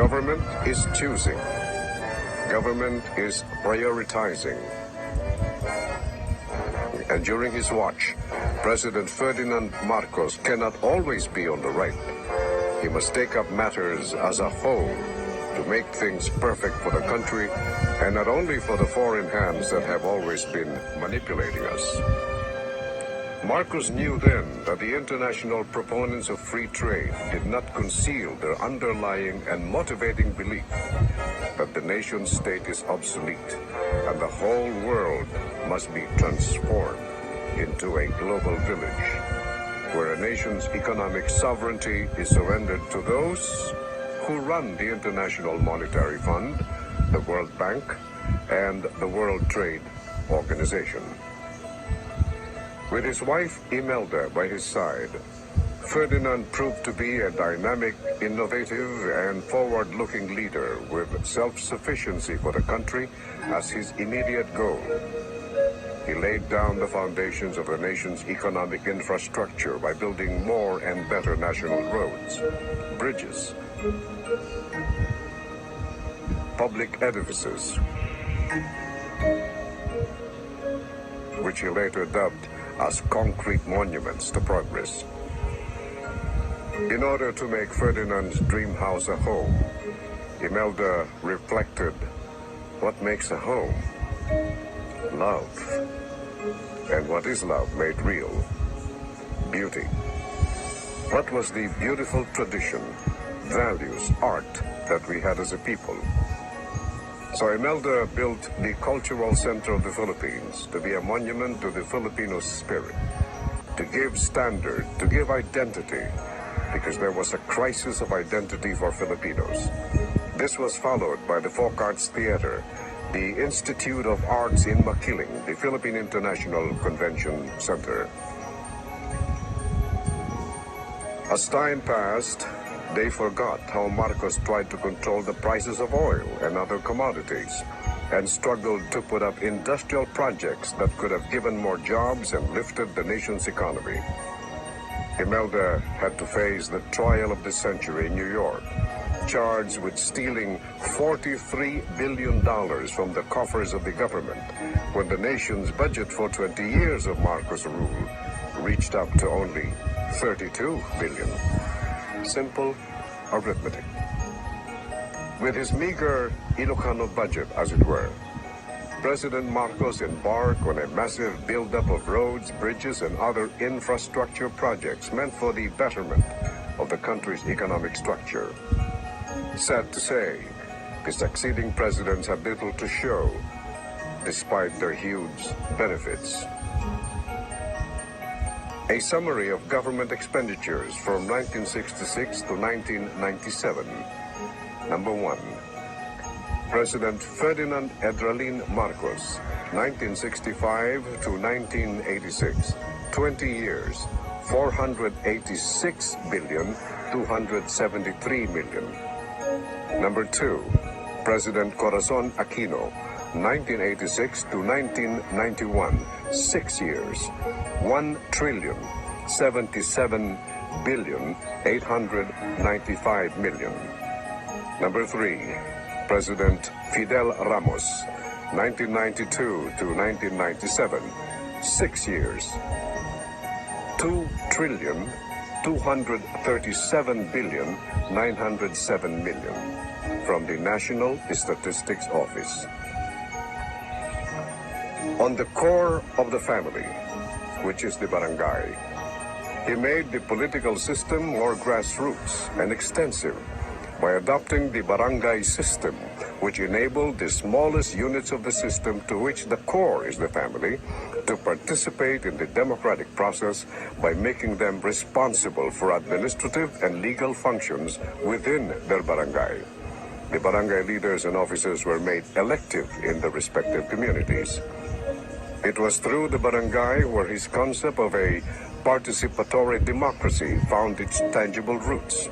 Government is choosing. Government is prioritizing. And during his watch, President Ferdinand Marcos cannot always be on the right. He must take up matters as a whole to make things perfect for the country, and not only for the foreign hands that have always been manipulating us. Marcos knew then that the international proponents of free trade did not conceal their underlying and motivating belief that the nation-state is obsolete and the whole world must be transformed into a global village, where a nation's economic sovereignty is surrendered to those who run the International Monetary Fund, the World Bank, and the World Trade Organization. With his wife Imelda by his side, Ferdinand proved to be a dynamic, innovative, and forward-looking leader with self-sufficiency for the country as his immediate goal. He laid down the foundations of the nation's economic infrastructure by building more and better national roads, bridges, public edifices, which he later dubbed as concrete monuments to progress. In order to make Ferdinand's dream house a home, Imelda reflected, what makes a home? Love. And what is love made real? Beauty. What was the beautiful tradition, values, art that we had as a people? So Imelda built the Cultural Center of the Philippines to be a monument to the Filipino spirit, to give standard, to give identity, because there was a crisis of identity for Filipinos. This was followed by the Folk Arts Theater, the Institute of Arts in Makiling, the Philippine International Convention Center. As time passed, they forgot how Marcos tried to control the prices of oil and other commodities and struggled to put up industrial projects that could have given more jobs and lifted the nation's economy. Imelda had to face the trial of the century in New York, charged with stealing $43 billion from the coffers of the government when the nation's budget for 20 years of Marcos' rule reached up to only $32 billion. Simple arithmetic. With his meager Ilocano budget, as it were, President Marcos embarked on a massive buildup of roads, bridges, and other infrastructure projects meant for the betterment of the country's economic structure. Sad to say, the succeeding presidents had little to show, despite their huge benefits. A summary of government expenditures from 1966 to 1997. Number 1. President Ferdinand Edralin Marcos, 1965 to 1986. 20 years, 486 billion, 273 million. Number 2. President Corazon Aquino, 1986 to 1991, 6 years, 1 trillion, 77 billion, 895 million. Number 3, President Fidel Ramos, 1992 to 1997, 6 years, 2 trillion, 237 billion, 907 million, from the National Statistics Office. On the core of the family, which is the barangay, he made the political system more grassroots and extensive by adopting the barangay system, which enabled the smallest units of the system, to which the core is the family, to participate in the democratic process by making them responsible for administrative and legal functions within their barangay. The barangay leaders and officers were made elective in the respective communities. It was through the barangay where his concept of a participatory democracy found its tangible roots.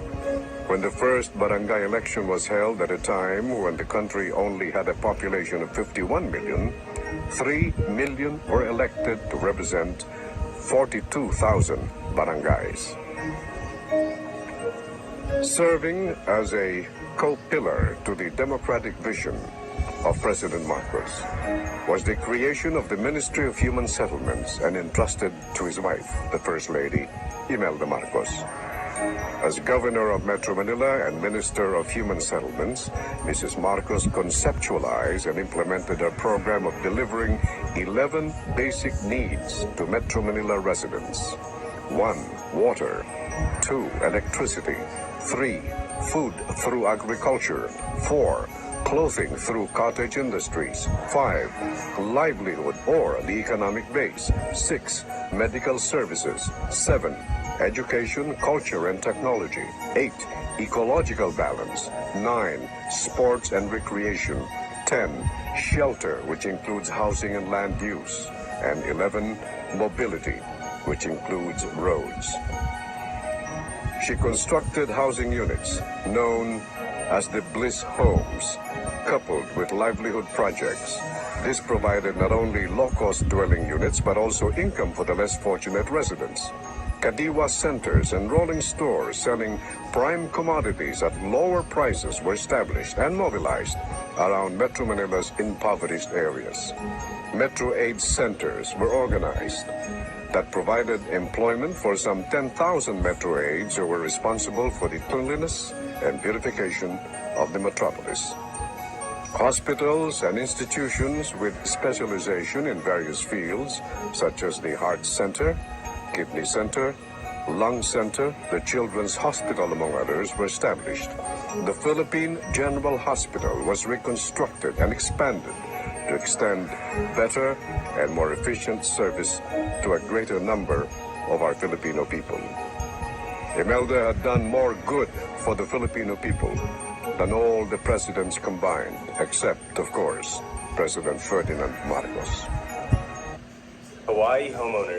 When the first barangay election was held at a time when the country only had a population of 51 million, 3 million were elected to represent 42,000 barangays. Serving as a critical pillar to the democratic vision of President Marcos was the creation of the Ministry of Human Settlements and entrusted to his wife, the First Lady, Imelda Marcos. As Governor of Metro Manila and Minister of Human Settlements, Mrs. Marcos conceptualized and implemented a program of delivering 11 basic needs to Metro Manila residents. 1. Water. 2. Electricity. 3. Food through agriculture. 4. Clothing through cottage industries. 5. Livelihood or the economic base. 6. Medical services. 7. Education, culture, and technology. 8. Ecological balance. 9. Sports and recreation. 10. Shelter, which includes housing and land use. And 11. Mobility, which includes roads. She constructed housing units, known as the Bliss Homes, coupled with livelihood projects. This provided not only low-cost dwelling units, but also income for the less fortunate residents. Kadiwa centers and rolling stores selling prime commodities at lower prices were established and mobilized around Metro Manila's impoverished areas. Metro Aid centers were organized that provided employment for some 10,000 Metro Aids who were responsible for the cleanliness and purification of the metropolis. Hospitals and institutions with specialization in various fields, such as the Heart Center, Kidney Center, Lung Center, the Children's Hospital, among others, were established. The Philippine General Hospital was reconstructed and expanded to extend better and more efficient service to a greater number of our Filipino people. Imelda had done more good for the Filipino people than all the presidents combined, except, of course, President Ferdinand Marcos. Hawaii homeowners